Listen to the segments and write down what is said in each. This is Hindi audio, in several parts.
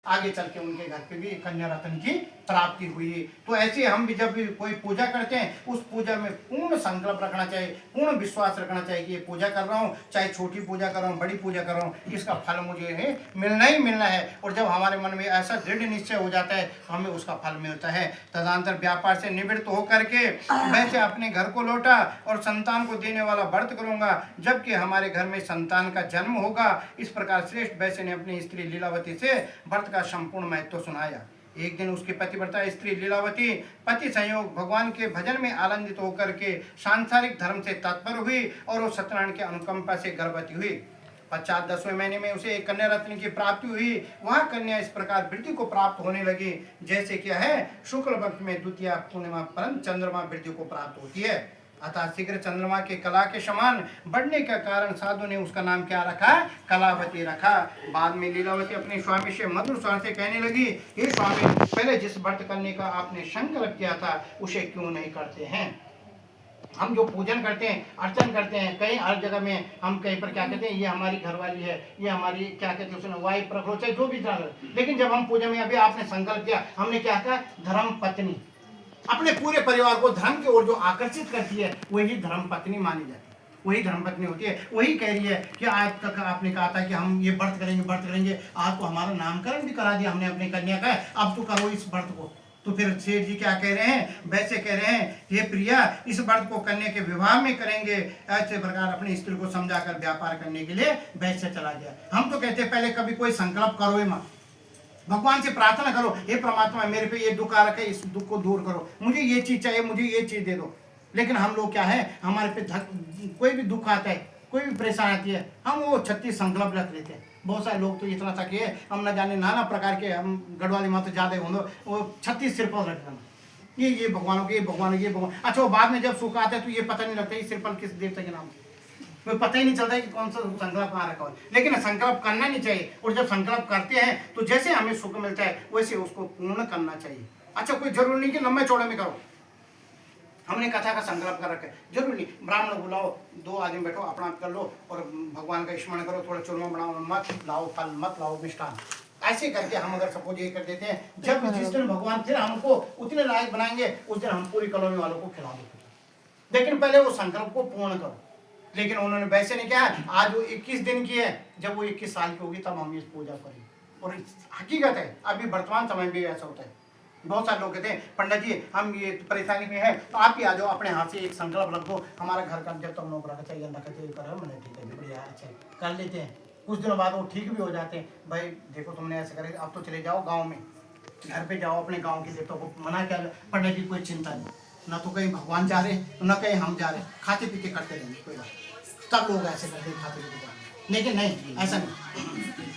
आगे चल के उनके घर पे भी कन्या रत्न की प्राप्ति हुई। तो ऐसे हम भी जब भी कोई पूजा करते हैं उस पूजा में पूर्ण संकल्प रखना चाहिए, पूर्ण विश्वास रखना चाहिए कि ये पूजा कर रहा हूँ, चाहे छोटी पूजा कर रहा हूँ, बड़ी पूजा कर रहा हूँ, इसका फल मुझे है मिलना ही मिलना है। और जब हमारे मन में ऐसा दृढ़ निश्चय हो जाता है तो हमें उसका फल मिलता है। तदनंतर व्यापार से निवृत्त होकर के वैसे अपने घर को लौटा और संतान को देने वाला व्रत करूंगा जबकि हमारे घर में संतान का जन्म होगा। इस प्रकार श्रेष्ठ वैश्य ने अपनी स्त्री लीलावती से व्रत का संपूर्ण महत्व सुनाया। एक दिन उसकी पतिव्रता स्त्री लीलावती पति संयोग भगवान के भजन में आनंदित होकर के सांसारिक धर्म से तत्पर हुई और वो सत्यनारायण के अनुकंपा से गर्भवती हुई। पश्चात 10वें महीने में उसे एक कन्या रत्न की प्राप्ति हुई। वह कन्या इस प्रकार वृद्धि को प्राप्त होने लगी जैसे क्या है शुक्ल पक्ष में द्वितीय पूर्णिमा परम चंद्रमा वृद्धि को प्राप्त होती है। अतः शीघ्र चंद्रमा के कला के समान बढ़ने का कारण साधु ने उसका नाम क्या रखा, कलावती रखा। बाद में लीलावती अपने स्वामी से मधुर स्वर से कहने लगी, हे स्वामी, पहले जिस व्रत करने का आपने संकल्प किया था उसे क्यों नहीं करते हैं। हम जो पूजन करते हैं, अर्चन करते हैं, कहीं हर जगह में हम कहीं पर क्या कहते हैं, ये हमारी घरवाली है, ये हमारी क्या कहते हैं उसने वाइफ प्रखो, चाहे जो भी तरह। लेकिन जब हम पूजा में अभी आपने संकल्प किया, हमने क्या कहा, धर्म पत्नी, अपने पूरे परिवार को धर्म की ओर जो आकर्षित करती है वही धर्म पत्नी मानी जाती है, वही धर्म पत्नी होती है। वही कह रही है कि आज तक आपने कहा था कि हम ये व्रत करेंगे, आज तो हमारा नामकरण भी करा दिया हमने अपनी कन्या का, अब तो करो इस व्रत को। तो फिर सेठ जी क्या कह रहे हैं, वैसे कह रहे हैं, हे प्रिया, इस व्रत को कन्या के विवाह में करेंगे। ऐसे प्रकार अपनी स्त्री को समझाकर व्यापार करने के लिए वैसे चला गया। हम तो कहते हैं पहले कभी कोई संकल्प करो ही मत, भगवान से प्रार्थना करो, हे परमात्मा मेरे पे ये दुख आ रखा है, इस दुख को दूर करो, मुझे ये चीज चाहिए, मुझे ये चीज दे दो। लेकिन हम लोग क्या है, हमारे पे कोई भी दुख आता है, कोई भी परेशानी आती है, हम वो 36 संकल्प रख लेते हैं। बहुत सारे लोग तो इतना तक है, हम न जाने नाना प्रकार के, हम गढ़वाली माँ तो ज्यादा होंगे, वो 36 सिरपल रख देना, ये भगवानों के, ये भगवान। अच्छा, वो बाद में जब सुख आता है तो ये पता नहीं लगता ये सिरपल किस देवता के नाम, कोई पता ही नहीं चलता है कि कौन सा संकल्प कहाँ रखा हो। लेकिन संकल्प करना नहीं चाहिए, और जब संकल्प करते हैं तो जैसे हमें सुख मिलता है वैसे उसको पूर्ण करना चाहिए। अच्छा, कोई जरूरी नहीं कि लंबे चौड़े में करो, हमने कथा का संकल्प कर रखा है, जरूरी नहीं, ब्राह्मण बुलाओ, 2 आदमी बैठो, अपना कर लो और भगवान का स्मरण करो, थोड़ा चूरमा बनाओ, मत लाओ फल, मत लाओ मिष्ठान। ऐसे करके हम अगर सपोज ये कर देते हैं, जब जिस दिन भगवान फिर हमको उतने लायक बनाएंगे उस दिन हम पूरी कॉलोनी वालों को खिला देंगे। लेकिन पहले वो संकल्प को पूर्ण करो। लेकिन उन्होंने वैसे नहीं किया। आज वो 21 दिन की है, जब वो 21 साल की होगी तब हम इस पूजा करेंगे। और हकीकत है, अभी वर्तमान समय में ऐसा होता है। बहुत सारे लोग कहते हैं, पंडित जी हम ये परेशानी में है तो आप ही आ जाओ, अपने हाथ से एक संकल्प रख दो, हमारा घर का जब तक नौकरा का चाहिए मैंने ठीक है बढ़िया, अच्छा कर लेते हैं। कुछ दिनों बाद वो ठीक भी हो जाते हैं। भाई देखो तुमने ऐसे करे, अब तो चले जाओ गाँव में, घर पे जाओ, अपने गाँव के देवताओं को मना किया। पंडित जी कोई चिंता नहीं, न तो कहीं भगवान जा रहे, न कहीं हम जा रहे, खाते पीते करते रहेंगे, कोई बात। तब लोग ऐसे करते हैं, खाते पीते, लेकिन नहीं, ऐसा नहीं।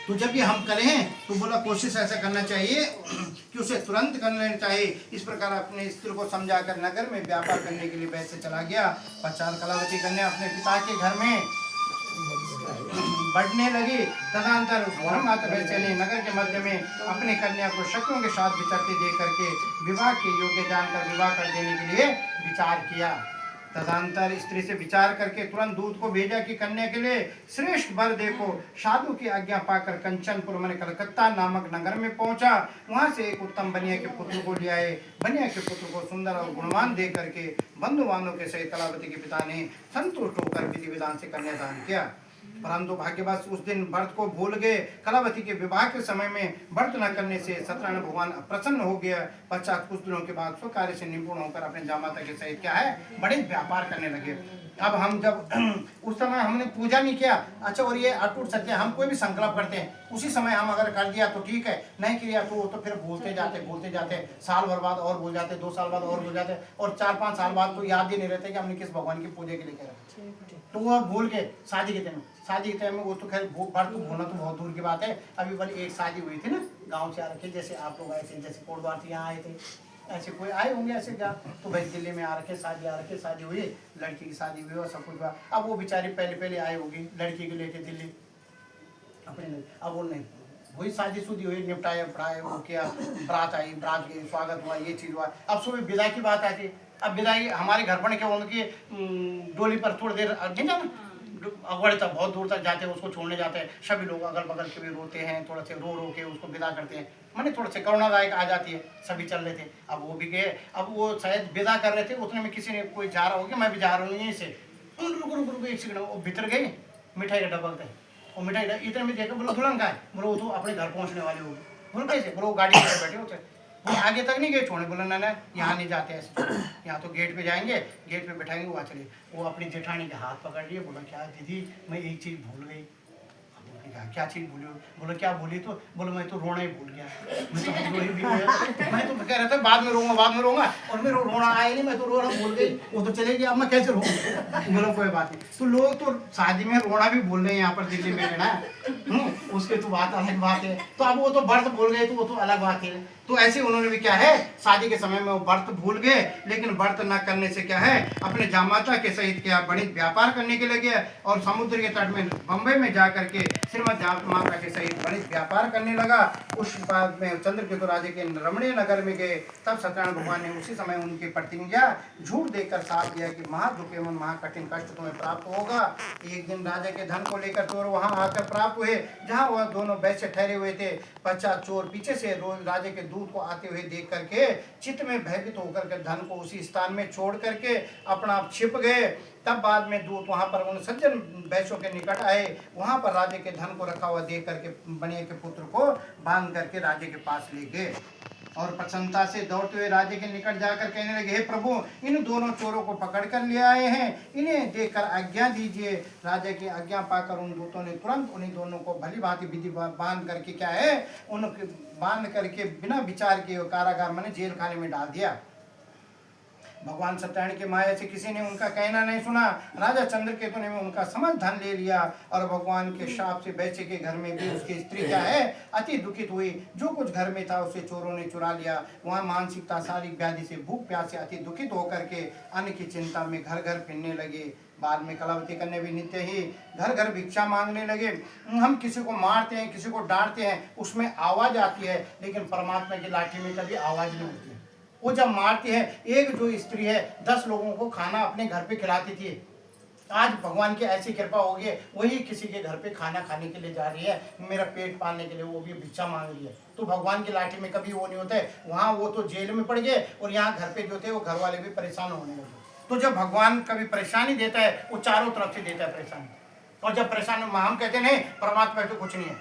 तो जब ये हम करें तो बोला कोशिश ऐसा करना चाहिए कि उसे तुरंत कर लेना चाहिए। इस प्रकार अपने स्त्री को समझाकर नगर में व्यापार करने के लिए वैसे चला गया। पश्चात कलावती कन्या अपने पिता के घर में बढ़ने लगी। तदनंतर धर्मात्मा वैसे ने नगर के मध्य में अपनी कन्या को शक्तियों के साथ विचरते देख करके विवाह के योग्य जानकर विवाह कर देने के लिए विचार किया। तदनंतर स्त्री से विचार करके तुरंत दूत को भेजा कि कन्या के लिए श्रेष्ठ वर देखो। साधु की आज्ञा पाकर कंचनपुर मैंने कलकत्ता नामक नगर में पहुंचा। वहां से एक उत्तम बनिया के पुत्र को ले आए। बनिया के पुत्र को सुंदर और गुणवान दे करके बंधु बांधव के सहित कलावती के पिता ने संतुष्ट होकर विधि विधान से कन्यादान किया। परंतु भाग्यवश उस दिन व्रत को भूल गए। कलावती के विवाह के समय में व्रत न करने से सत्यनारायण भगवान प्रसन्न हो गया। पश्चात कुछ दिनों के बाद स्व कार्य से निपुण होकर अपने जामाता के सहित क्या है बड़े व्यापार करने लगे। अब हम जब उस समय हमने पूजा नहीं किया, अच्छा, और ये अटूट सत्य, हम कोई भी संकल्प करते हैं उसी समय हम अगर कर दिया तो ठीक है, नहीं किया तो फिर भूलते जाते, साल भर बाद और भूल जाते, 2 साल बाद और भूल जाते, और 4-5 साल बाद तो याद ही नहीं रहते कि हमने किस भगवान की पूजा के लिए करा। तो वो भूल के शादी के टाइम में वो तो खैर व्रत तो भूलना तो बहुत दूर की बात है। अभी बल एक शादी हुई थी ना, गाँव से आ रखे, जैसे आप लोग आए थे, जैसे कोटद्वार से यहाँ आए थे, ऐसे कोई आए होंगे ऐसे क्या, तो भाई दिल्ली में आ रखे शादी हुई, लड़की की शादी हुई और सब कुछ हुआ। अब वो बेचारी पहले आए होगी लड़की को लेके दिल्ली अपने, अब वो नहीं वही शादी शुदी हुई, निपटाया पढ़ाया, वो किया, बारात आई, बारात के स्वागत हुआ, ये चीज़ हुआ। अब सुबह विदाई की बात आती। अब विदाई हमारे घर पर क्या उनकी डोली पर थोड़ी देर नहीं जाना, अगवड़े तक बहुत दूर तक जाते हैं, उसको छोड़ने जाते हैं। सभी लोग अगल बगल के भी रोते हैं, थोड़ा से रो रो के उसको विदा करते हैं। मैंने थोड़े से करुणादायक आ जाती है। सभी चल रहे थे, अब वो भी गए। अब वो शायद विदा कर रहे थे, उतने में किसी ने कोई जा रहा हो गया, मैं भी जा रहा हूँ यहीं से, रुक रुक रुक एक सेकंड। वो भीतर गई, मिठाई का डब्बा थे, वो मिठाई इतने में देखा, बोलो दुल्हन का है, बोलो वो तो अपने घर पहुँचने वाले होगी। बोलो कैसे? बोलो वो गाड़ी में बैठे होते, वो आगे तक नहीं गए छोड़ने। बोला ना ना यहाँ नहीं जाते ऐसे, यहाँ तो गेट पे जाएंगे, गेट पे बैठाएंगे, वहाँ चलिए। वो अपनी जेठानी के हाथ पकड़ लिए, बोला क्या दीदी मैं एक चीज़ भूल गई। क्या चीज़ भूली? बोलो क्या भूली? तो बोलो मैं तो रोना ही भूल गया। मैं तो रो ही भी गया। मैं तो कह रहा था बाद में रोऊंगा, बाद में रोऊंगा, और मेरा रोना आया नहीं, मैं तो रोना भूल गई। वो तो चले गया, अब मैं कैसे रोऊंगा? बोलो कोई बात नहीं। तो लोग तो शादी में रोना भी भूल रहे हैं यहाँ पर दिल्ली में, है ना। उसके तो बात अलग बात है। तो अब वो तो व्रत भूल गए, तो वो तो अलग बात है। तो ऐसे उन्होंने भी क्या है, शादी के समय में वो व्रत भूल गए, लेकिन व्रत न करने से क्या है, अपने जामाता के सहित क्या वाणिज्य व्यापार करने के लिए गया, और समुद्र के तट में बम्बई में जा करके श्रीमद जामाता के सहित वाणिज्य व्यापार करने लगा। उस बाद में चंद्रकेतु राजे के रमणीय नगर में गए। तब सत्यनारायण भगवान ने उसी समय उनकी प्रतिज्ञा झूठ देकर साथ दिया कि महादुख एवं महाकठिन कष्ट तुम्हें प्राप्त होगा। एक दिन राजा के धन को लेकर चोर वहां आकर प्राप्त हुए, जहां वह दोनों वैश्य ठहरे हुए थे। पश्चात चोर पीछे से रोज राजे के दूत को आते हुए देख करके चित्त में भयभीत होकर के धन को उसी स्थान में छोड़ करके अपना आप छिप गए। तब बाद में दूत वहां पर उन सज्जन वैश्यों के निकट आए, वहां पर राजे के धन को रखा हुआ देख करके बनिए के पुत्र को बांध करके राजे के पास ले गए, और प्रसन्नता से दौड़ते हुए राजे के निकट जाकर कहने लगे, हे प्रभु, इन दोनों चोरों को पकड़ कर ले आए हैं, इन्हें देखकर आज्ञा दीजिए। राजा की आज्ञा पाकर उन दूतों ने तुरंत उन्हीं दोनों को भली भांति विधि बांध करके क्या है, उनके बांध करके बिना विचार किए कारागार माने जेल खाने में डाल दिया। भगवान सत्यनारायण के माया से किसी ने उनका कहना नहीं सुना। राजा चंद्रकेतु ने उनका समस्त धन ले लिया, और भगवान के शाप से वैश्य के घर में भी उसकी स्त्री क्या है, अति दुखित हुई। जो कुछ घर में था उसे चोरों ने चुरा लिया। वहाँ मानसिकता शारीरिक व्याधि से भूख प्यास से अति दुखित होकर के अन्न की चिंता में घर घर फिरने लगे। बाद में कलावती कन्या भी नित्य ही घर घर भिक्षा मांगने लगे। हम किसी को मारते हैं, किसी को डांटते हैं, उसमें आवाज आती है, लेकिन परमात्मा की लाठी में कभी आवाज नहीं होती है। वो जब मारती है, एक जो स्त्री है 10 लोगों को खाना अपने घर पे खिलाती थी, आज भगवान की ऐसी कृपा हो गई, वही किसी के घर पे खाना खाने के लिए जा रही है, मेरा पेट पालने के लिए, वो भी भिक्षा मांग रही है। तो भगवान की लाठी में कभी वो नहीं होता है। वहाँ वो तो जेल में पड़ गए, और यहाँ घर पे जो थे वो घर वाले भी परेशान होने लगे। तो जब भगवान कभी परेशानी देता है, वो चारों तरफ से देता है परेशानी। और जब परेशानी हम कहते नहीं परमात्मा तो कुछ नहीं है,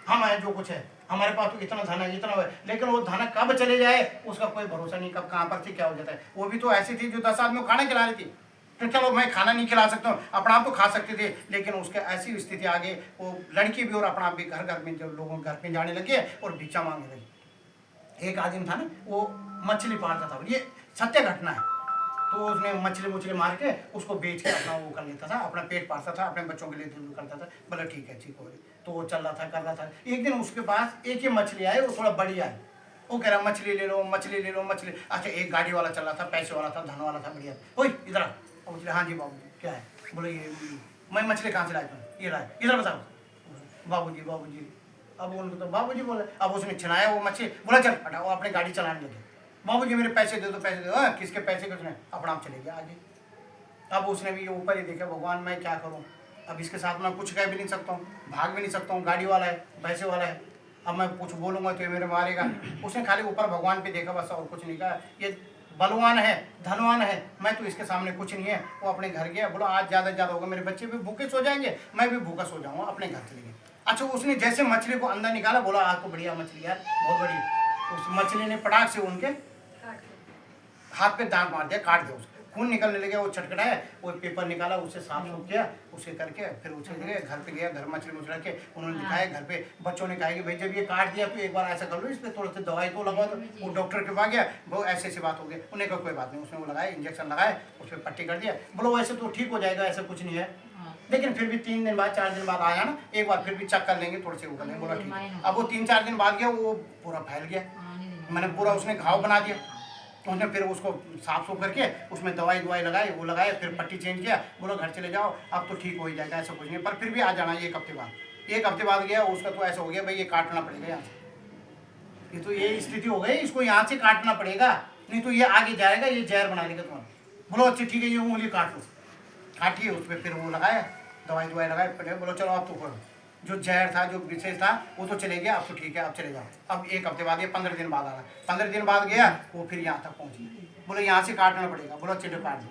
हम है जो कुछ है, हमारे पास तो इतना धन है, इतना है, लेकिन वो धन कब चले जाए उसका कोई भरोसा नहीं, कब कहाँ पर से क्या हो जाता है। वो भी तो ऐसी थी जो 10 आदमी को खाना खिला रही थी। तो चलो मैं खाना नहीं खिला सकता हूँ, अपना आप तो खा सकते थे, लेकिन उसके ऐसी स्थिति आगे वो लड़की भी और अपना आप भी घर घर में जब लोगों घर पे जाने लगे और भिक्षा मांगने लगे। एक आदमी था ना, वो मछली पालता था, ये सत्य घटना है। तो उसने मछली मार के उसको बेच के अपना वो कर लेता था, अपना पेट पालता था, अपने बच्चों के लिए दूध करता था। बोला ठीक है, ठीक हो गई। तो वो चल रहा था, कर रहा था। एक दिन उसके पास एक ही मछली आई, वो थोड़ा बड़ी आई। वो कह रहा मछली ले लो, मछली ले लो, मछली। अच्छा, एक गाड़ी वाला चल रहा था, पैसे वाला था, धन वाला था, बढ़िया। ओए इधर आ। बोले हाँ जी बाबू जी, क्या है? बोले ये मैं मछली कहाँ से लाया था? ये लाया, इधर बताओ। बाबू जी अब उनको तो बाबू जी बोले। अब उसने छिनाया वो मछली, बोला चल हटाओ, अपने गाड़ी चलाने लगे। बाबू जी मेरे पैसे दे दो, पैसे दे दो। किसके पैसे कुछ नहीं, अपना आप चले गया आगे। अब उसने भी ऊपर ही देखा, भगवान मैं क्या करूं, अब इसके साथ मैं कुछ कह भी नहीं सकता हूँ, भाग भी नहीं सकता हूँ, गाड़ी वाला है, पैसे वाला है, अब मैं कुछ बोलूंगा तो ये मेरे मारेगा। उसने खाली ऊपर भगवान पे देखा बस, और कुछ नहीं कहा। ये बलवान है, धनवान है, मैं तो इसके सामने कुछ नहीं है। वो अपने घर गया, बोला आज ज़्यादा होगा, मेरे बच्चे भी भूखे सो जाएंगे, मैं भी भूखा सो जाऊँगा, अपने घर चले गए। अच्छा, उसने जैसे मछली को अंदर निकाला, बोला आज तो बढ़िया मछली यार, बहुत बड़ी। उस मछली ने पटाख से उनके हाथ पे दांत मार दिया, काट दिया, उसको खून निकलने लगे। वो छटकटाया, वो पेपर निकाला, उससे साफ सुफ किया, उसे करके फिर उसे गए घर पे गया, घर मछली मुछ रख के उन्होंने दिखाया घर पे। बच्चों ने कहा कि भाई जब ये काट दिया तो एक बार ऐसा कर लो, इस पर थोड़ा सा दवाई तो लगा दो। वो डॉक्टर के पास गया, वो ऐसी ऐसी बात हो गई। उन्हें कहा कोई बात नहीं, उसने वो लगाया, इंजेक्शन लगाया, उस पर पट्टी कर दिया। बोलो वैसे तो ठीक हो जाएगा, ऐसा कुछ नहीं है, लेकिन फिर भी 3 दिन बाद 4 दिन बाद आया ना, एक बार फिर भी चेक कर लेंगे, थोड़े से वो कर लेंगे। बोला ठीक है। अब वो 3-4 दिन बाद गया, वो पूरा फैल गया, मैंने पूरा उसने घाव बना दिया। तो उसने फिर उसको साफ सुफ करके उसमें दवाई लगाई, वो लगाए, फिर पट्टी चेंज किया। बोलो घर चले जाओ, अब तो ठीक हो ही जाएगा, ऐसा कुछ नहीं, पर फिर भी आ जाना 1 हफ्ते बाद। 1 हफ्ते बाद गया, उसका तो ऐसा हो गया भाई ये काटना पड़ेगा यहाँ से, ये तो ये स्थिति हो गई, इसको यहाँ से काटना पड़ेगा, नहीं तो ये आगे जाएगा, ये जहर बना लेगा तुम्हारा। बोलो अच्छा ठीक है, ये उंगली काट लो, काटिए, उस पर फिर वो लगाया, दवाई दवाई लगाए, फिर बोलो चलो अब तो करो, जो जहर था जो विशेष था वो तो चले गया, अब तो ठीक है, अब चले जाओ। अब 1 हफ्ते बाद, ये 15 दिन बाद आ रहा, 15 दिन बाद गया वो, फिर यहाँ तक पहुँच गया, बोलो यहाँ से काटना पड़ेगा, बोलो चलो काट दो,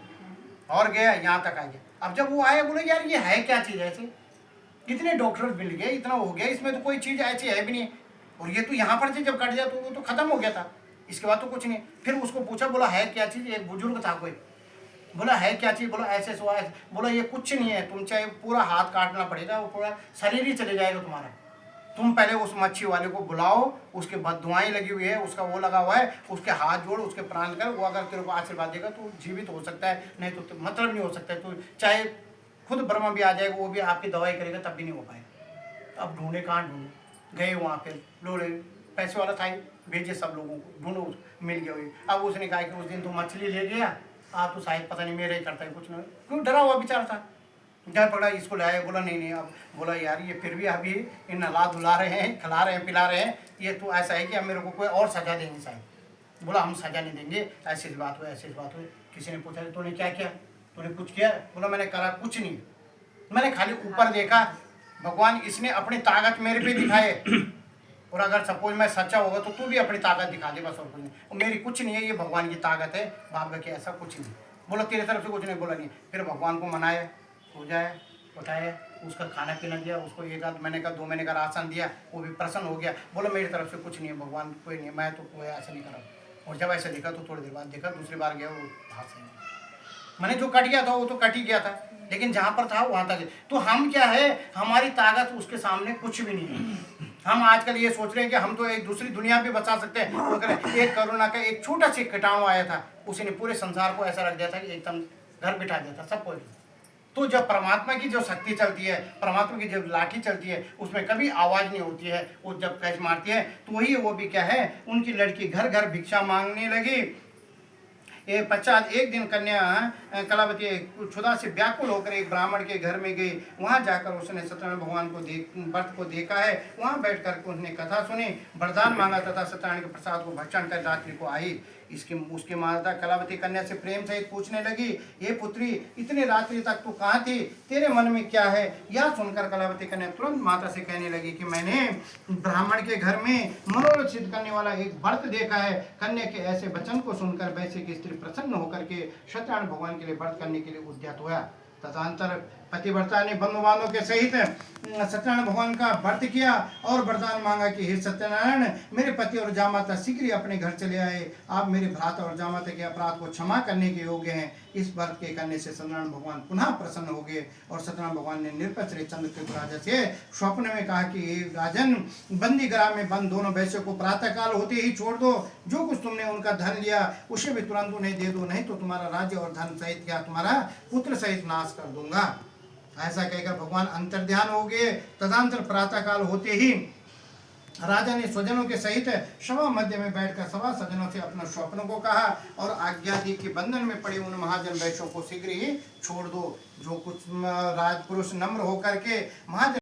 और गया यहाँ तक आ गया। अब जब वो आए बोले यार ये है क्या चीज़ ऐसे, इतने डॉक्टर मिल गए, इतना हो गया, इसमें तो कोई चीज़ ऐसी है भी नहीं, और ये तो यहाँ पर से जब कट जाए तो वो तो खत्म हो गया था, इसके बाद तो कुछ नहीं। फिर उसको पूछा, बोला है क्या चीज़, एक बुजुर्ग था कोई, बोला है क्या चीज़, बोला ऐसे हुआ है, बोला ये कुछ नहीं है, तुम चाहे पूरा हाथ काटना पड़ेगा, वो पूरा शरीर ही चले जाएगा तुम्हारा, तुम पहले उस मच्छी वाले को बुलाओ, उसके बददुआएं लगी हुई है, उसका वो लगा हुआ है, उसके हाथ जोड़, उसके प्राण कर, वो अगर तेरे को आशीर्वाद देगा तो जीवित हो सकता है, नहीं तो मतलब नहीं हो सकता है, तो चाहे खुद ब्रह्मा भी आ जाएगा, वो भी आपकी दवाई करेगा तब भी नहीं हो पाएगा। अब ढूंढे कहाँ ढूंढे, गए वहाँ पे लोले, पैसे वाला था ही, भेजे सब लोगों को, ढूंढो, मिल गया वही। अब उसने कहा कि उस दिन तो मछली ले गया, आप तो शायद पता नहीं मेरे ही करता है कुछ नहीं, क्यों डरा हुआ बेचारा था, डर पड़ा, इसको लाया, बोला नहीं नहीं, अब बोला यार ये फिर भी अभी इन नला धुला रहे हैं, खिला रहे हैं, पिला रहे हैं, ये तो ऐसा है कि अब मेरे को कोई और सजा देंगे शायद। बोला हम सजा नहीं देंगे, ऐसी बात हुई, ऐसी बात हुई। किसी ने पूछा तूने क्या किया, तूने कुछ किया, बोला मैंने करा कुछ नहीं, मैंने खाली ऊपर देखा, भगवान इसने अपनी ताकत मेरे पे दिखाए, और अगर सपोज मैं सच्चा होगा तो तू भी अपनी ताकत दिखा दे, बस और कुछ नहीं, और मेरी कुछ नहीं है, ये भगवान की ताकत है, बाप का ऐसा कुछ नहीं। बोला तेरे तरफ से कुछ नहीं, बोला नहीं। फिर भगवान को मनाया, पूजा है, उठाया, उसका खाना पीना दिया, उसको 1-2 महीने का 2 महीने का राशन दिया, वो भी प्रसन्न हो गया, बोला मेरी तरफ से कुछ नहीं है, भगवान कोई नहीं है, मैं तो कोई ऐसा नहीं करा। और जब ऐसा देखा तो थोड़ी देर बाद देखा, दूसरी बार गया, वो हाथ से मैंने जो कट गया था वो तो कट ही गया था, लेकिन जहाँ पर था वहाँ तक। तो हम क्या है, हमारी ताकत उसके सामने कुछ भी नहीं है। हम आजकल ये सोच रहे हैं कि हम तो एक दूसरी दुनिया भी बचा सकते हैं, वो करें। एक कोरोना का एक छोटा सा कीटाणु आया था, उसने पूरे संसार को ऐसा रख दिया था कि एकदम घर बिठा दिया था सबको। तो जब परमात्मा की जो शक्ति चलती है, परमात्मा की जब लाठी चलती है, उसमें कभी आवाज़ नहीं होती है, वो जब कैच मारती है तो वही वो भी क्या है, उनकी लड़की घर घर भिक्षा मांगने लगी। ये पश्चात एक दिन कन्या कलावती क्षुधा से व्याकुल होकर एक ब्राह्मण के घर में गई। वहाँ जाकर उसने सत्यनारायण भगवान को व्रत को देखा है, वहाँ बैठ कर उसने कथा सुनी, वरदान मांगा तथा सत्यनारायण के प्रसाद को भक्षण कर रात्रि को आई। उसकी माता कलावती कन्या से प्रेम सहित पूछने लगी, हे पुत्री, इतने रात्रि तक तू कहाँ थी, तेरे मन में क्या है। यह सुनकर कलावती कन्या तुरंत माता से कहने लगी कि मैंने ब्राह्मण के घर में मनोरथ सिद्ध करने वाला एक व्रत देखा है। कन्या के ऐसे वचन को सुनकर वैसे की स्त्री प्रसन्न होकर के सत्यनारायण भगवान के लिए व्रत करने के लिए उद्यत हुआ। तदंतर पतिव्रता ने बंधु बांधव के सहित सत्यनारायण भगवान का व्रत किया और वरदान मांगा कि हे सत्यनारायण, मेरे पति और जामाता शीघ्र ही अपने घर चले आए, आप मेरे भ्राता और जामाता के अपराध को क्षमा करने के योग्य हैं। इस व्रत के करने से सत्यनारायण भगवान पुनः प्रसन्न हो गए और सत्यनारायण भगवान ने निरपच चंद्रकेतु राजा से स्वप्न में कहा कि राजन, बंदी गृह में बंद दोनों वैश्यों को प्रातः काल होते ही छोड़ दो। जो कुछ तुमने उनका धन लिया उसे भी तुरंत उन्हें दे दो, नहीं तो तुम्हारा राज्य और धन सहित क्या तुम्हारा पुत्र सहित नाश कर दूंगा। ऐसा कहकर भगवान अंतर्ध्यान हो गए। तदंतर प्रातः काल होते ही राजा ने स्वजनों के सहित सभा मध्य में बैठकर सभा सज्जनों से अपना स्वप्न को कहा और आज्ञा दी कि बंधन में पड़े उन महाजन वैश्यों को शीघ्र ही छोड़ दो। जो कुछ राजपुरुष नम्र होकर के महाजन